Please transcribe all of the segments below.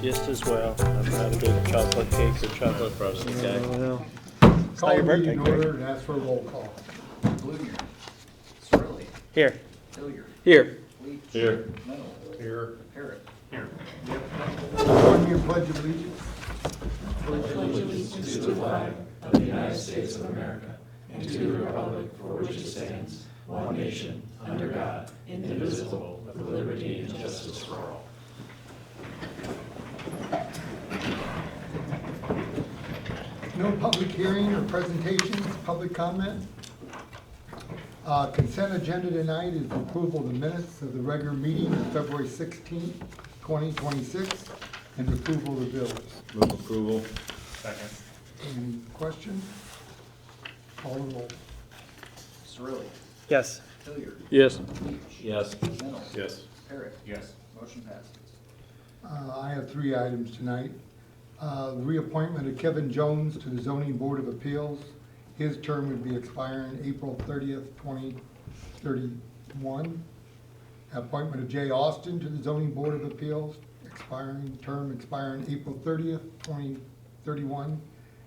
just as well. I'm not a big chocolate cake or chocolate frosting guy. Well, It's Call not your the birthday, meeting Greg. order and ask for a roll call. Blunier, Sorelli, Here. Hilliard, Here. Leach. Here. Mennel. Here. Parrot. Here. Join me in pledge of allegiance. allegiance to the flag of the United States of America and to the republic for which it stands, one nation, under God, indivisible, with liberty and justice for all. No public hearing or presentations, public comment. Consent agenda tonight is approval of the minutes of the regular meeting of February 16th, 2026, and approval of the bills. move approval. Second. Any questions? Call the roll. Sorelli, Yes. Hilliard, Yes. Leach. Yes. Mennel. Yes. Parrot. Yes. Motion passes. I have 3 items tonight. Reappointment of Kevin Jones to the Zoning Board of Appeals. His term would be expiring April 30th, 2031. Appointment of Jay Austin to the Zoning Board of Appeals, term expiring April 30th, 2031.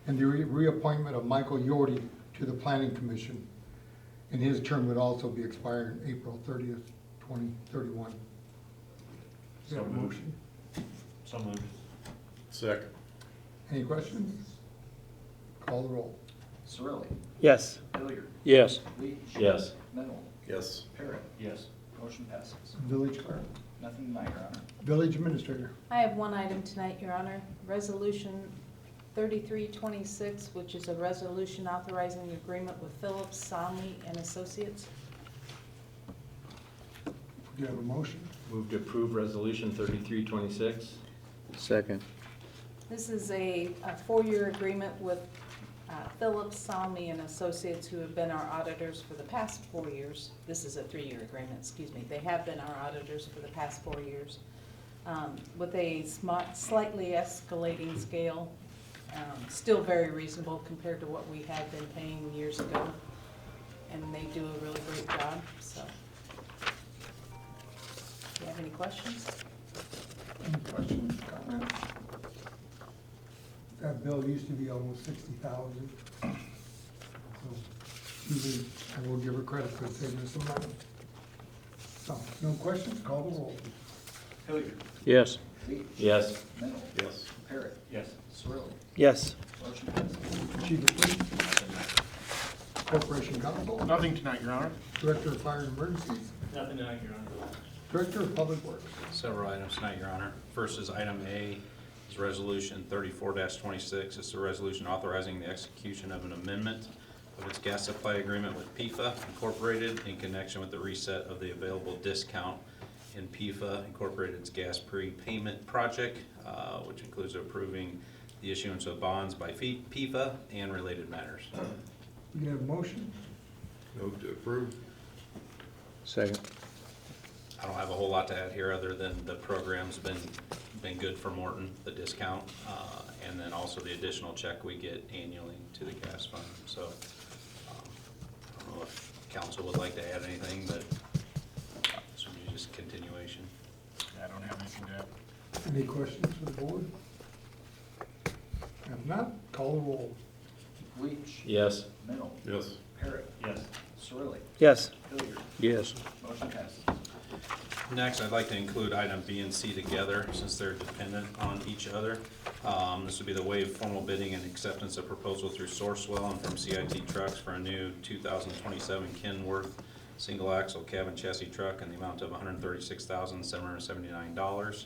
And the reappointment of Michael Yordi to the Planning Commission. And his term would also be expiring April 30th, 2031. Is there a motion? So moved. Second. Any questions? Call the roll. Sorelli, Yes. Hilliard, Yes. Leach. Yes. Mennel. Yes. Parrot. Yes. Motion passes. Village clerk. Nothing tonight, Your Honor. Village administrator. I have one item tonight, Your Honor. Resolution 3326, which is a resolution authorizing the agreement with Phillips, Somley and Associates. Do you have a motion? Move to approve resolution 3326. Second. This is a 4-year agreement with Phillips, Somley and Associates, who have been our auditors for the past 4 years. This is a 3-year agreement, excuse me. They have been our auditors for the past 4 years. With a slightly escalating scale, still very reasonable compared to what we had been paying years ago. And they do a really great job, so. Do you have any questions? Any questions, comments? That bill used to be almost 60,000. So, I will give her credit for saving us some money. So, no questions, call the roll. Hilliard, Yes. Leach. Yes. Mennel. Yes. Parrot. Yes. Sorelli. Yes. Motion passes. Chief of Police. Corporation Counsel. Nothing tonight, Your Honor. Director of Fire and Emergencies. Nothing tonight, Your Honor. Director of Public Works. Several items tonight, Your Honor. First is item A, is resolution 34-26. It's a resolution authorizing the execution of an amendment of its gas supply agreement with PIFA Incorporated in connection with the reset of the available discount in PIFA Incorporated's gas prepayment project, which includes approving the issuance of bonds by PIFA and related matters. We can have a motion. Move to approve. Second. I don't have a whole lot to add here other than the program's been good for Morton, the discount, and then also the additional check we get annually to the gas fund. So I don't know if council would like to add anything, but this would be just continuation. I don't have anything to add. Any questions for the board? If not, call the roll. Leach. Yes. Mennel. Yes. Parrot. Yes. Sorelli. Yes. Hilliard. Yes. Motion passes. Next, I'd like to include item B and C together since they're dependent on each other. This would be the waive formal bidding and acceptance of proposal through Sourcewell and from CIT Trucks for a new 2027 Kenworth single axle cab and chassis truck in the amount of $136,779.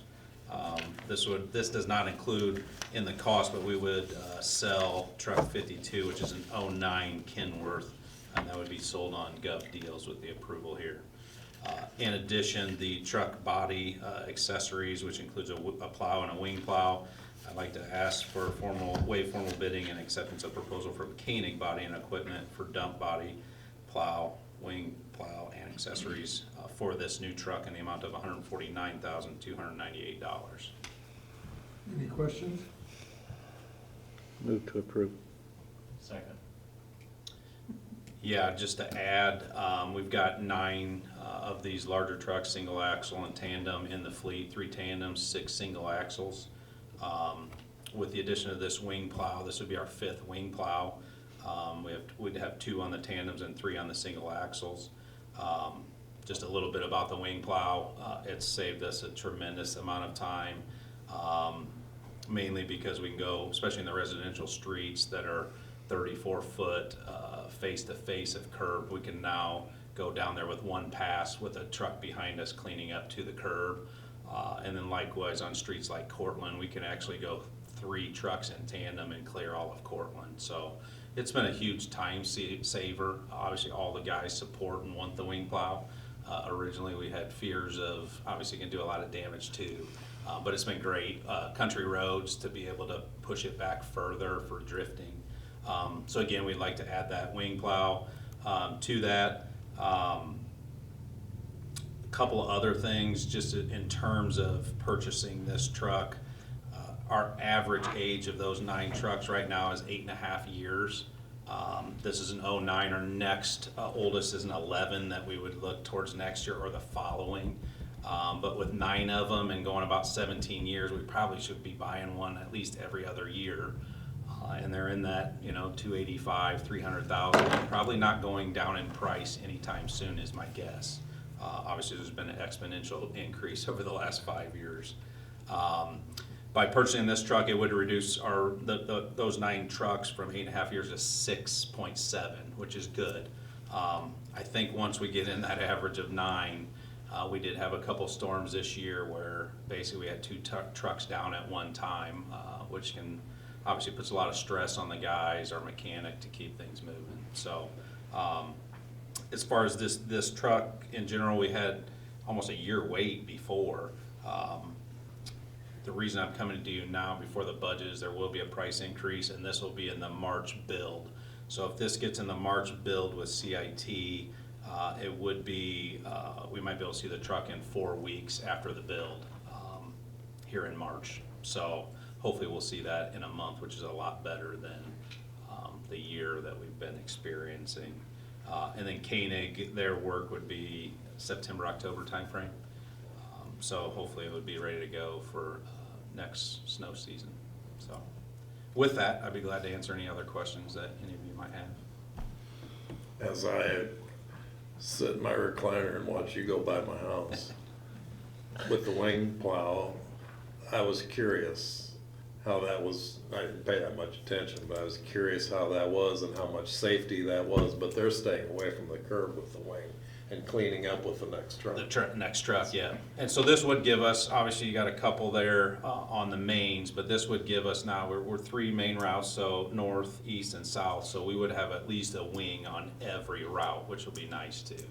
This does not include in the cost, but we would sell truck 52, which is an 09 Kenworth, and that would be sold on Gov Deals with the approval here. In addition, the truck body accessories, which includes a plow and a wing plow, I'd like to ask for waive formal bidding and acceptance of proposal for Koenig Body and Equipment for dump body, plow, wing plow, and accessories for this new truck in the amount of $149,298. Any questions? Move to approve. Second. Yeah, just to add, we've got 9 of these larger trucks, single axle and tandem in the fleet, 3 tandems, 6 single axles. With the addition of this wing plow, this would be our 5th wing plow. We'd have 2 on the tandems and 3 on the single axles. Just a little bit about the wing plow. It's saved us a tremendous amount of time, mainly because we can go, especially in the residential streets that are 34-foot face-to-face of curb. We can now go down there with one pass with a truck behind us cleaning up to the curb. And then likewise on streets like Cortland, we can actually go 3 trucks in tandem and clear all of Cortland. So it's been a huge time saver. Obviously, all the guys support and want the wing plow. Originally, we had fears of, obviously, it can do a lot of damage too, but it's been great. Country roads to be able to push it back further for drifting. So again, we'd like to add that wing plow to that. A couple of other things, just in terms of purchasing this truck. Our average age of those 9 trucks right now is 8.5 years. This is an 09. Our next oldest is an 11 that we would look towards next year or the following. But with 9 of them and going about 17 years, we probably should be buying one at least every other year. And they're in that, 285, 300,000, probably not going down in price anytime soon is my guess. Obviously, there's been an exponential increase over the last 5 years. By purchasing this truck, it would reduce those 9 trucks from 8.5 years to 6.7, which is good. I think once we get in that average of 9, we did have a couple storms this year where basically we had 2 trucks down at one time, which can obviously puts a lot of stress on the guys, our mechanic, to keep things moving. So as far as this truck in general, we had almost a year wait before. The reason I'm coming to you now before the budget is there will be a price increase, and this will be in the March build. So if this gets in the March build with CIT, it would be, we might be able to see the truck in 4 weeks after the build here in March. So hopefully we'll see that in a month, which is a lot better than the year that we've been experiencing. And then Koenig, their work would be September, October timeframe. So hopefully it would be ready to go for next snow season. So with that, I'd be glad to answer any other questions that any of you might have. As I sit in my recliner and watch you go by my house with the wing plow, I was curious how that was. I didn't pay that much attention, but I was curious how that was and how much safety that was. But they're staying away from the curb with the wing and cleaning up with the next truck. The next truck, yeah. And so this would give us, obviously you got a couple there on the mains, but this would give us now, we're 3 main routes, so north, east, and south. So we would have at least a wing on every route, which will be nice too.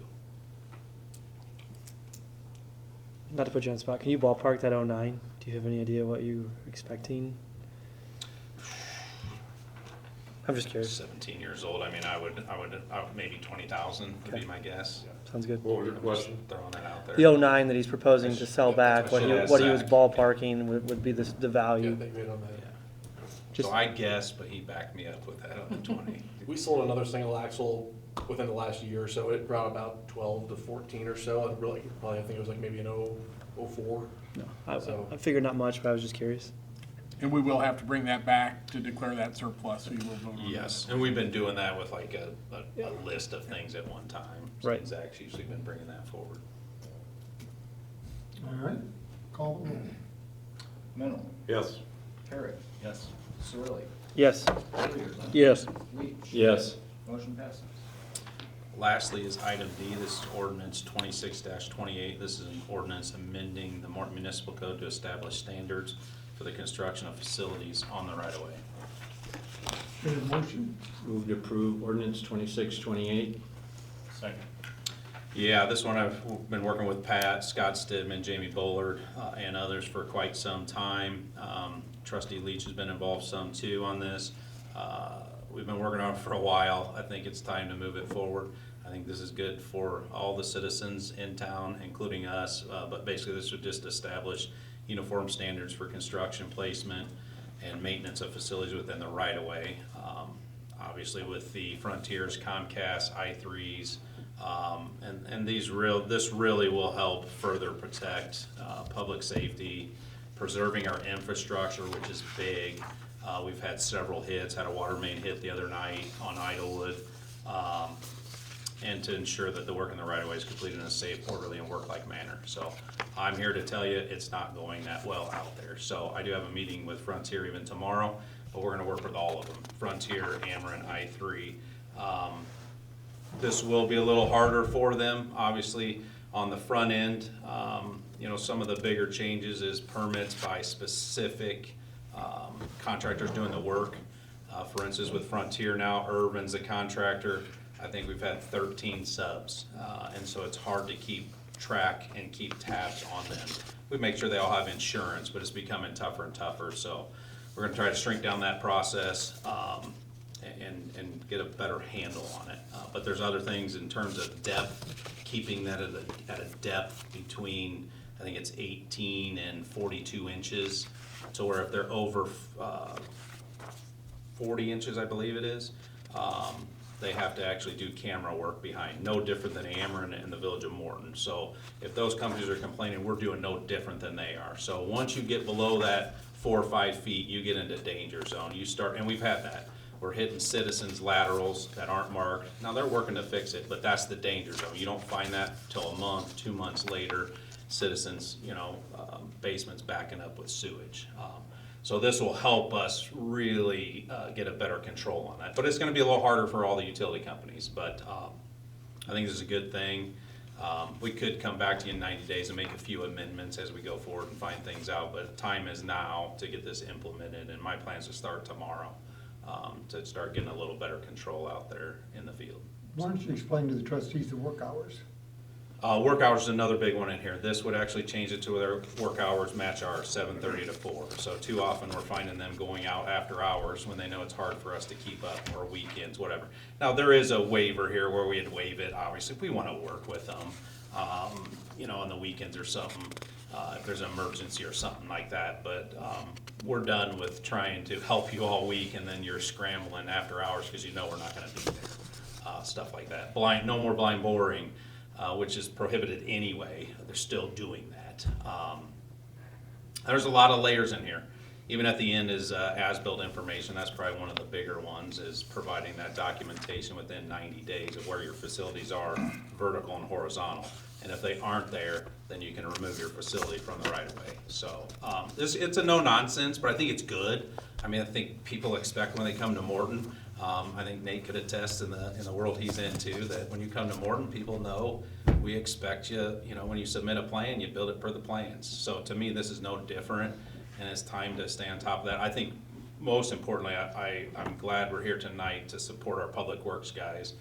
Not to put you on the spot, can you ballpark that 09? Do you have any idea what you were expecting? I'm just curious. 17 years old. I mean, I would maybe 20,000 would be my guess. Sounds good. What was your question? Throwing that out there. The 09 that he's proposing to sell back, what he Yeah, was Zach. ballparking would be the value. Yeah. So I guessed, but he backed me up with that on the 20. We sold another single axle within the last year or so. It brought about 12 to 14 or so. And really, probably I think it was like maybe an 04. No, So- I figured not much, but I was just curious. And we will have to bring that back to declare that surplus, so you will vote on that. Yes, and we've been doing that with like a list of things at one time. So Right. Zach's usually been bringing that forward. All right, call the roll. Mennel, Yes. Parrot, Yes. Cirilli, Yes. Hilliard, Yes. Leach. Yes. Motion passes. Lastly is item D, this is ordinance 26-28. This is an ordinance amending the Morton Municipal Code to establish standards for the construction of facilities on the right-of-way. Need a motion? Move to approve ordinance 2628. Second. Yeah, this one I've been working with Pat, Scott Stidman, Jamie Bullard, and others for quite some time. Trustee Leach has been involved some too on this. We've been working on it for a while. I think it's time to move it forward. I think this is good for all the citizens in town, including us, but basically this would just establish uniform standards for construction, placement, and maintenance of facilities within the right-of-way. Obviously with the Frontiers, Comcast, I3s, and this really will help further protect public safety preserving our infrastructure, which is big. We've had several hits, had a water main hit the other night on Idlewood. And to ensure that the work in the right of way is completed in a safe, orderly, and work-like manner. So I'm here to tell you it's not going that well out there. So I do have a meeting with Frontier even tomorrow, but we're gonna work with all of them, Frontier, Ameren, I3. This will be a little harder for them, obviously, on the front end. You know, some of the bigger changes is permits by specific contractors doing the work. For instance, with Frontier now, Irvin's the contractor. I think we've had 13 subs, and so it's hard to keep track and keep tabs on them. We make sure they all have insurance, but it's becoming tougher and tougher, so we're gonna try to shrink down that process and get a better handle on it. But there's other things in terms of depth, keeping that at a depth between, I think it's 18 and 42 inches, so where if they're over 40 inches, I believe it is, they have to actually do camera work behind, no different than Ameren and the village of Morton. So if those companies are complaining, we're doing no different than they are. So once you get below that 4 or 5 feet, you get into danger zone. You start, and we've had that. We're hitting citizens laterals that aren't marked. Now they're working to fix it, but that's the danger zone. You don't find that till a month, 2 months later, citizens, basements backing up with sewage. So this will help us really get a better control on that. But it's gonna be a little harder for all the utility companies, but I think this is a good thing. We could come back to you in 90 days and make a few amendments as we go forward and find things out, but time is now to get this implemented, and my plan is to start tomorrow, to start getting a little better control out there in the field. Why don't you explain to the trustees the work hours? Work hours is another big one in here. This would actually change it to where their work hours match ours, 7:30 to 4. So too often we're finding them going out after hours when they know it's hard for us to keep up, or weekends, whatever. Now, there is a waiver here where we'd waive it, obviously, if we want to work with them, on the weekends or something, if there's an emergency or something like that. But we're done with trying to help you all week and then you're scrambling after hours because you know we're not going to be there. Stuff like that. No more blind boring. Which is prohibited anyway. They're still doing that. There's a lot of layers in here. Even at the end is as-built information. That's probably one of the bigger ones, is providing that documentation within 90 days of where your facilities are, vertical and horizontal. And if they aren't there, then you can remove your facility from the right of way. So it's a no-nonsense, but I think it's good. I mean, I think people expect when they come to Morton, I think Nate could attest in the world he's into, that when you come to Morton, people know we expect you, when you submit a plan, you build it per the plans. So to me, this is no different, and it's time to stay on top of that. I think most importantly, I'm glad we're here tonight to support our public works guys,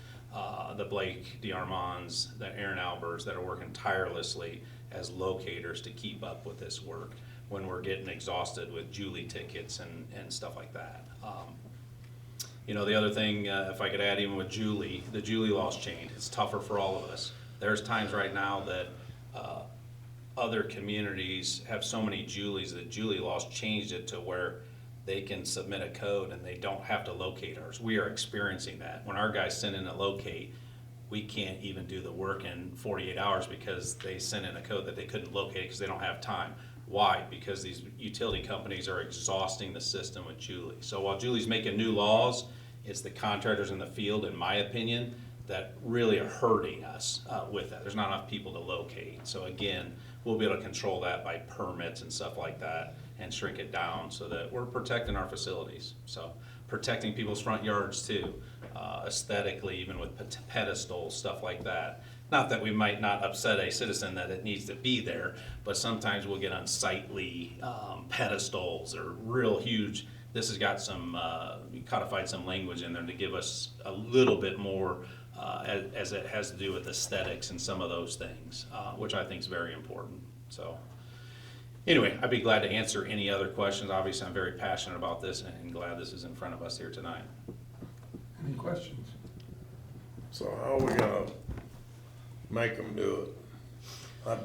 the Blake DeArmonds, the Aaron Alberts, that are working tirelessly as locators to keep up with this work when we're getting exhausted with Julie tickets and stuff like that. The other thing, if I could add, even with Julie, the Julie law's changed. It's tougher for all of us. There's times right now that other communities have so many Julies that Julie law's changed it to where they can submit a code and they don't have to locate ours. We are experiencing that. When our guys send in a locate, we can't even do the work in 48 hours because they sent in a code that they couldn't locate because they don't have time. Why? Because these utility companies are exhausting the system with Julie. So while Julie's making new laws, it's the contractors in the field, in my opinion, that really are hurting us with that. There's not enough people to locate. So again, we'll be able to control that by permits and stuff like that and shrink it down so that we're protecting our facilities. So protecting people's front yards too, aesthetically, even with pedestals, stuff like that. Not that we might not upset a citizen that it needs to be there, but sometimes we'll get unsightly pedestals or real huge. This has got some, codified some language in there to give us a little bit more as it has to do with aesthetics and some of those things, which I think is very important. So anyway, I'd be glad to answer any other questions. Obviously, I'm very passionate about this and glad this is in front of us here tonight. Any questions? So how are we gonna make them do it? I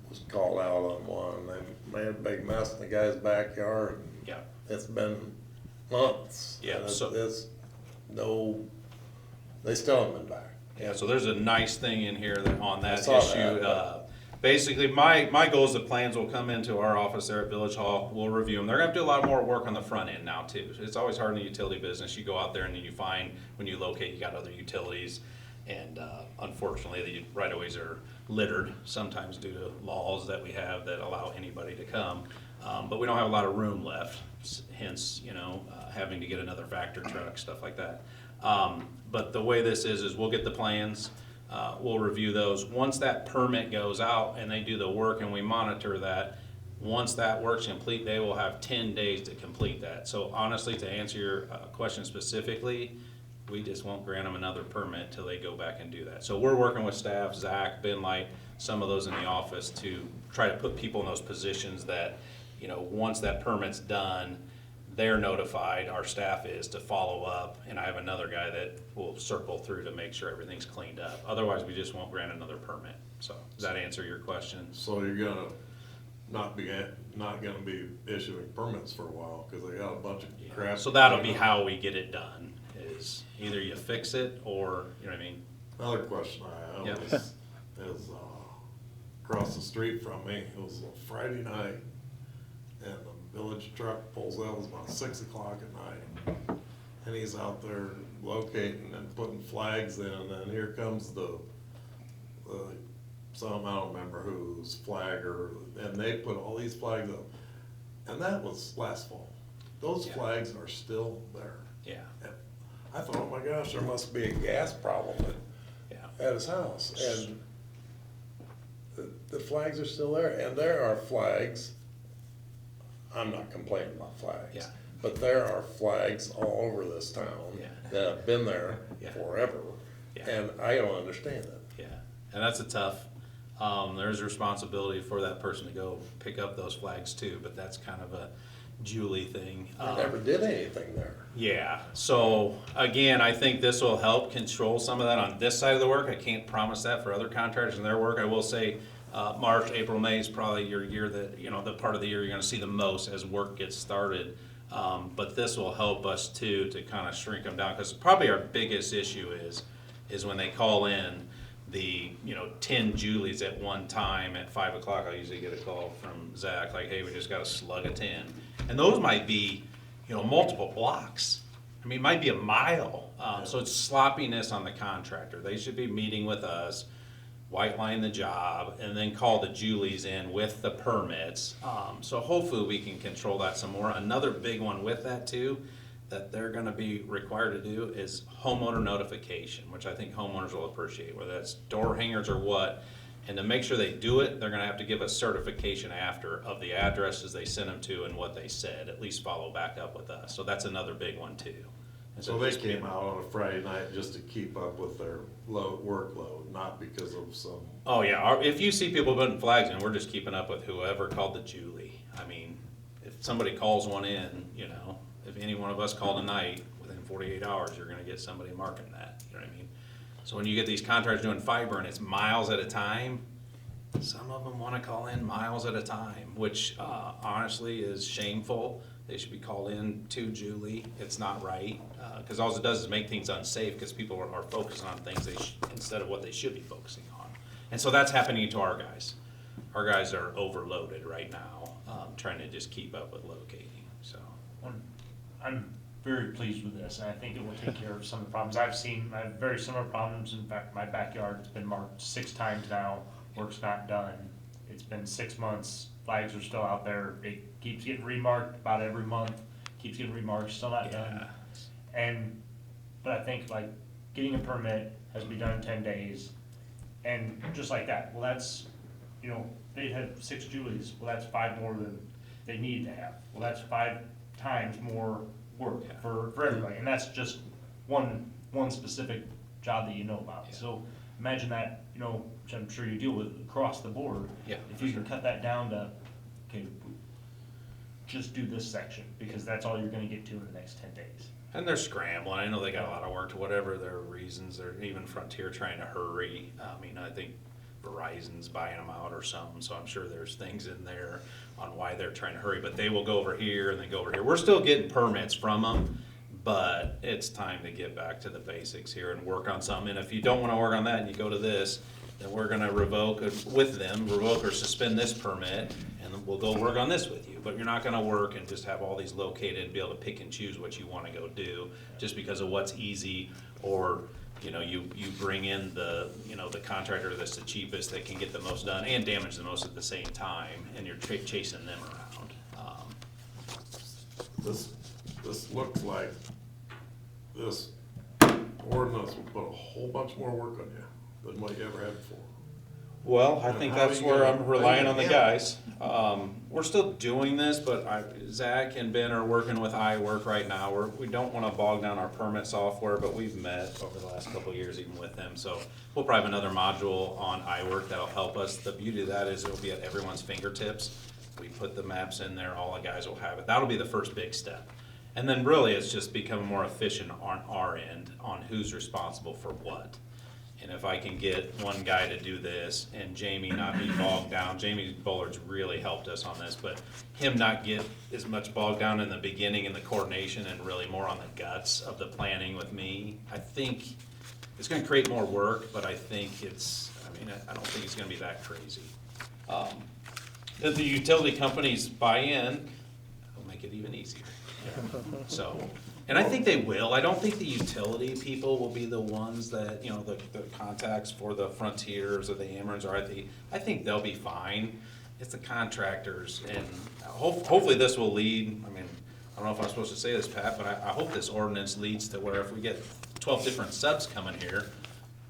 was called out on one, they made a big mess in the guy's backyard. Yeah. It's been months. Yeah, and so- they still haven't been back. Yeah, so there's a nice thing in here that on I that saw issue, that, basically, my goal is the plans will come into our office there at Village Hall. We'll review them. They're gonna have to do a lot more work on the front end now too. It's always hard in the utility business. You go out there and then you find, when you locate, you got other utilities. And unfortunately, the right-of-ways are littered, sometimes due to laws that we have that allow anybody to come. But we don't have a lot of room left, hence, having to get another factor truck, stuff like that. But the way this is we'll get the plans, we'll review those. Once that permit goes out and they do the work and we monitor that, once that work's complete, they will have 10 days to complete that. So honestly, to answer your question specifically, we just won't grant them another permit till they go back and do that. So we're working with staff, Zach, Ben Light, some of those in the office to try to put people in those positions that, once that permit's done, they're notified, our staff is, to follow up, and I have another guy that will circle through to make sure everything's cleaned up. Otherwise, we just won't grant another permit. So, does that answer your question? So you're gonna not gonna be issuing permits for a while, cause they got a bunch of crap. So that'll be how we get it done, is either you fix it or, you know what I mean? Another question I have Yep. is across the street from me, it was a Friday night, and the village truck pulls out, it was about 6 o'clock at night. And he's out there locating and putting flags in, and here comes the some, I don't remember whose flag, and they put all these flags up. And that was last fall. Those flags are still there. Yeah. And I thought, oh my gosh, there must be a gas problem at his house. And the flags are still there, and there are flags. I'm not complaining about flags. Yeah. But there are flags all over this town that have been there forever. Yeah. And I don't understand it. Yeah, and that's a tough, there's a responsibility for that person to go pick up those flags too, but that's kind of a Julie thing. They never did anything there. Yeah, so again, I think this will help control some of that on this side of the work. I can't promise that for other contractors and their work. I will say, March, April, May is probably your year that, the part of the year you're gonna see the most as work gets started. But this will help us too, to kind of shrink them down, because probably our biggest issue is when they call in the, 10 Julies at one time at 5 o'clock, I usually get a call from Zach, like, hey, we just got a slug of 10. And those might be, multiple blocks. I mean, it might be a mile. So it's sloppiness on the contractor. They should be meeting with us, white line the job, and then call the Julies in with the permits. So hopefully we can control that some more. Another big one with that too, that they're gonna be required to do, is homeowner notification, which I think homeowners will appreciate, whether that's door hangers or what. And to make sure they do it, they're gonna have to give us certification after of the addresses they sent them to and what they said, at least follow back up with us. So that's another big one too. And So they just came out on a Friday night just to keep up with their workload, not because of some. Oh yeah, if you see people putting flags in, we're just keeping up with whoever called the Julie. I mean, if somebody calls one in, if any one of us call tonight, within 48 hours, you're gonna get somebody marking that, you know what I mean? So when you get these contractors doing fiber and it's miles at a time, some of them wanna call in miles at a time, which honestly is shameful. They should be called in to Julie. It's not right, because all it does is make things unsafe, because people are focusing on things instead of what they should be focusing on. And so that's happening to our guys. Our guys are overloaded right now, trying to just keep up with locating, so. I'm very pleased with this, and I think it will take care of some of the problems I've seen. I have very similar problems. In fact, my backyard has been marked 6 times now. Work's not done. It's been 6 months. Flags are still out there. It keeps getting remarked about every month. Keeps getting remarked. Still not done. But I think like getting a permit has to be done in 10 days, and just like that. Well, that's they had 6 Julies. Well, that's 5 more than they need to have. Well, that's 5 times more work for everybody, and that's just one specific job that you know about. Yeah. So imagine that, which I'm sure you deal with across the board. Yeah, If you can cut that down to, okay, just do this section, because that's all you're gonna get to in the next 10 days. And they're scrambling. I know they got a lot of work to whatever their reasons. They're even Frontier trying to hurry. I mean, I think Verizon's buying them out or something, so I'm sure there's things in there on why they're trying to hurry, but they will go over here and then go over here. We're still getting permits from them, but it's time to get back to the basics here and work on something. And if you don't want to work on that and you go to this, then we're gonna revoke or suspend this permit, and we'll go work on this with you. But you're not gonna work and just have all these located and be able to pick and choose what you wanna go do, just because of what's easy, or, you bring in the contractor that's the cheapest, that can get the most done and damage the most at the same time, and you're chasing them around. This looks like this ordinance will put a whole bunch more work on you than what you ever had before. Well, I think How are that's you where gonna I'm relying on the bring it in? guys. We're still doing this, but Zach and Ben are working with iWork right now. We don't wanna bog down our permit software, but we've met over the last couple of years even with them. So we'll probably have another module on iWork that'll help us. The beauty of that is it'll be at everyone's fingertips. We put the maps in there, all the guys will have it. That'll be the first big step. And then really, it's just becoming more efficient on our end, on who's responsible for what. And if I can get one guy to do this and Jamie not be bogged down, Jamie Bullard's really helped us on this, but him not get as much bogged down in the beginning in the coordination and really more on the guts of the planning with me, I think it's gonna create more work, but I think I don't think it's gonna be that crazy. If the utility companies buy in, it'll make it even easier. So, and I think they will. I don't think the utility people will be the ones that, the contacts for the Frontiers or the Amerons, or I think they'll be fine. It's the contractors, and hopefully this will lead, I don't know if I'm supposed to say this, Pat, but I hope this ordinance leads to where if we get 12 different subs coming here,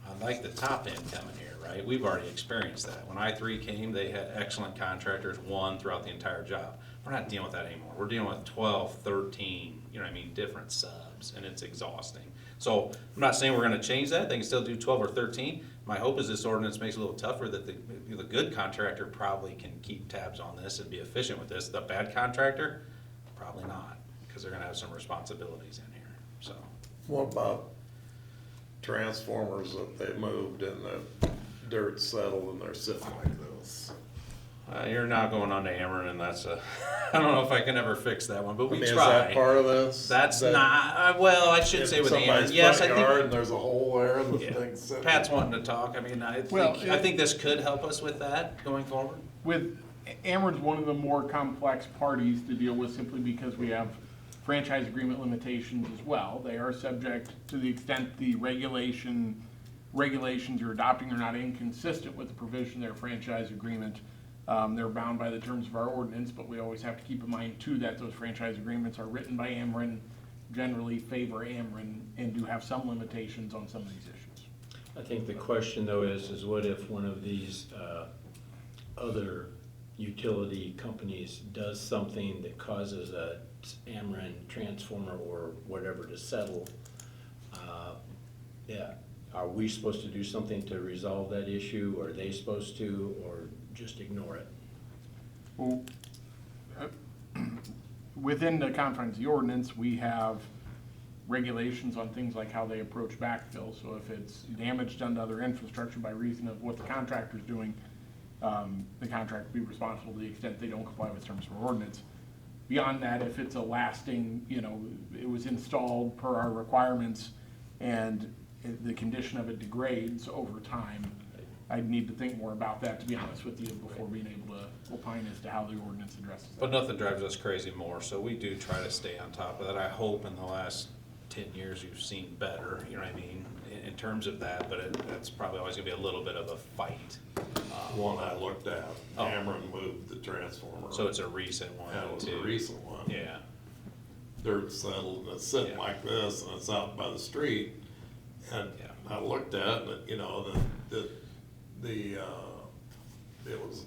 I'd like the top end coming here, right? We've already experienced that. When I3 came, they had excellent contractors, one throughout the entire job. We're not dealing with that anymore. We're dealing with 12, 13, different subs, and it's exhausting. So I'm not saying we're gonna change that. They can still do 12 or 13. My hope is this ordinance makes it a little tougher, that the good contractor probably can keep tabs on this and be efficient with this. The bad contractor, probably not, because they're gonna have some responsibilities in here, so. What about transformers that they moved and the dirt settled and they're sitting like this? You're not going on to Ameren, and that's I don't know if I can ever fix that one, but we Is try. that part of this? That's That not, well, I should say with Ameren, yes, I Somebody's front yard think. and there's a hole there and the Yeah. thing's sitting. Pat's wanting to talk, Well, I think this could help us with that going forward. With, Ameren's one of the more complex parties to deal with, simply because we have franchise agreement limitations as well. They are subject, to the extent the regulations you're adopting are not inconsistent with the provision of their franchise agreement. They're bound by the terms of our ordinance, but we always have to keep in mind too that those franchise agreements are written by Ameren, generally favor Ameren, and do have some limitations on some of these issues. I think the question though is what if one of these other utility companies does something that causes a Ameren transformer or whatever to settle? Yeah, are we supposed to do something to resolve that issue? Or are they supposed to, or just ignore it? Well, within the confines of the ordinance, we have regulations on things like how they approach backfill. So if it's damage done to other infrastructure by reason of what the contractor's doing, the contractor will be responsible to the extent they don't comply with terms of our ordinance. Beyond that, if it's a lasting, it was installed per our requirements and the condition of it degrades over time, I'd need to think more about that, to be honest with you, before being able to opine as to how the ordinance addresses that. But nothing drives us crazy more, so we do try to stay on top of that. I hope in the last 10 years you've seen better, in terms of that, but that's probably always gonna be a little bit of a fight. One I looked at, Oh. Ameren moved the transformer. So it's a recent one That was too. a recent one. Yeah, Dirt settled, and it's sitting Yeah. like this, and it's out by the street. And Yeah. I looked at it, it was,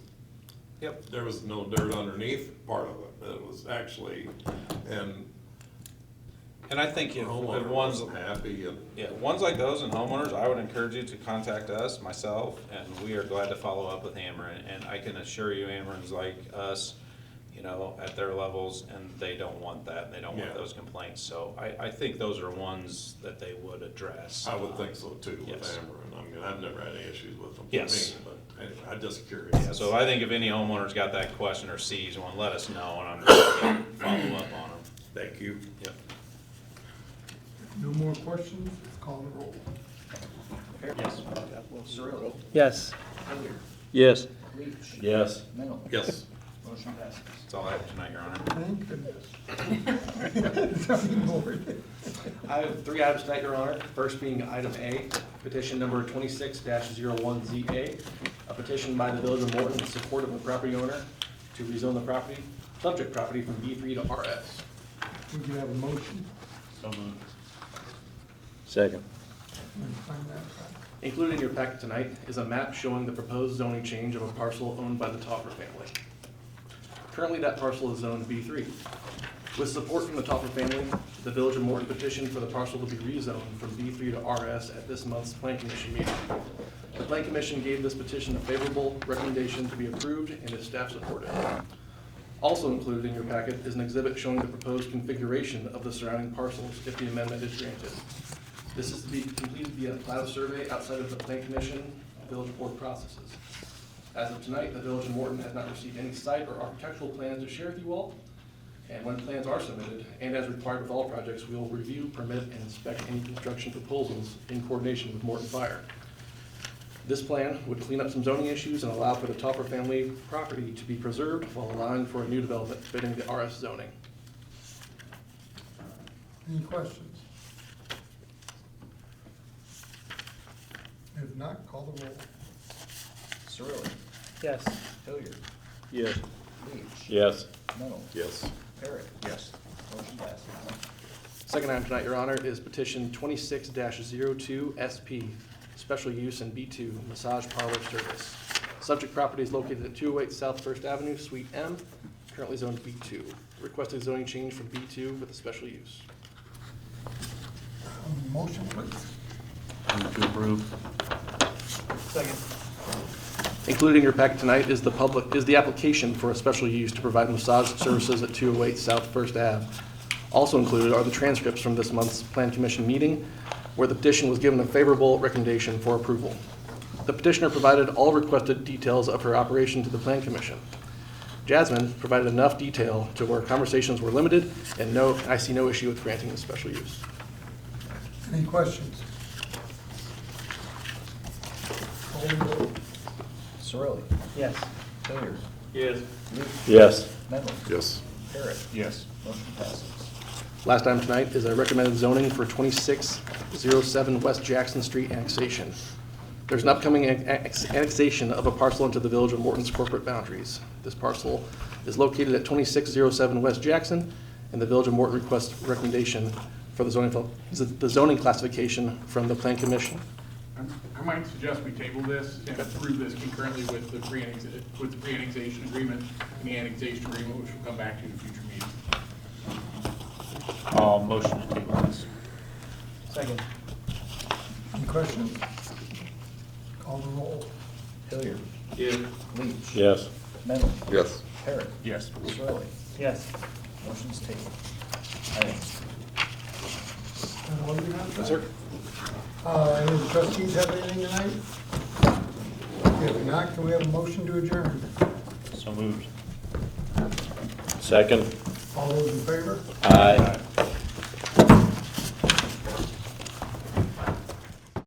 yep. there was no dirt underneath part of it. It was actually, and And I think the if homeowner one's, wasn't happy, and yeah, ones like those and homeowners, I would encourage you to contact us, myself, and we are glad to follow up with Ameren. And I can assure you, Ameren's like us, at their levels, and they don't want that, they don't want Yeah. those complaints. So I think those are ones that they would address. I would think so too with Yes. Ameren. I've never had any issues with them. Yes. But I'm just curious. Yeah, so I think if any homeowner's got that question or sees one, let us know, and I'm going to follow up on them. Thank you. Yep. No more questions? Let's call the roll. Parrot. Yes. Cirilli. Yes. Hilliard. Yes. Leach. Yes. Mennel. Yes. Motion passes. That's all I have tonight, Your Honor. Thank goodness. Zoning board. I have 3 items tonight, Your Honor. First being item A, petition number 26-01ZA, a petition by the Village of Morton in support of a property owner to rezone the property, subject property from B3 to RS. Would you have a motion? So moved. Second. Let me find that. Included in your packet tonight is a map showing the proposed zoning change of a parcel owned by the Topper family. Currently, that parcel is zoned B3. With support from the Topper family, the Village of Morton petitioned for the parcel to be rezoned from B3 to RS at this month's Plan Commission meeting. The Plan Commission gave this petition a favorable recommendation to be approved and is staff supported. Also included in your packet is an exhibit showing the proposed configuration of the surrounding parcels if the amendment is granted. This is to be completed via a plat survey outside of the Plan Commission Village Board processes. As of tonight, the Village of Morton has not received any site or architectural plans to share with you all. And when plans are submitted, and as required with all projects, we will review, permit, and inspect any construction proposals in coordination with Morton Fire. This plan would clean up some zoning issues and allow for the Topper family property to be preserved while allowing for a new development fitting the RS zoning. Any questions? If not, call the roll. Cirilli. Yes. Hilliard. Yes. Leach. Yes. Mennel. Yes. Parrot. Yes. Motion passes. Second item tonight, Your Honor, is petition 26-02 SP, special use in B2, massage parlor service. Subject property is located at 208 South First Avenue, Suite M, currently zoned B2. Requested zoning change from B2 with a special use. Motion, please. Move to approve. Second. Included in your packet tonight is the application for a special use to provide massage services at 208 South First Ave. Also included are the transcripts from this month's Plan Commission meeting, where the petition was given a favorable recommendation for approval. The petitioner provided all requested details of her operation to the Plan Commission. Jasmine provided enough detail to where conversations were limited, and I see no issue with granting the special use. Any questions? Call the roll. Cirilli. Yes. Hilliard. Yes. Leach. Yes. Mennel. Yes. Parrot. Yes. Motion passes. Last item tonight is a recommended zoning for 2607 West Jackson Street annexation. There's an upcoming annexation of a parcel into the Village of Morton's corporate boundaries. This parcel is located at 2607 West Jackson, and the Village of Morton requests recommendation for the zoning classification from the Plan Commission. I might suggest we table this and approve this concurrently with the pre-annexation agreement and the annexation agreement, which will come back to you in a future meeting. Motion to table this. Second. Any questions? Call the roll. Hilliard. Yes. Leach. Yes. Mennel. Yes. Parrot. Yes. Cirilli. Yes. Motion's tabled. Items. And what do we have? Yes, sir. Any of the trustees have anything tonight? If not, can we have a motion to adjourn? So moved. Second. All those in favor? Aye.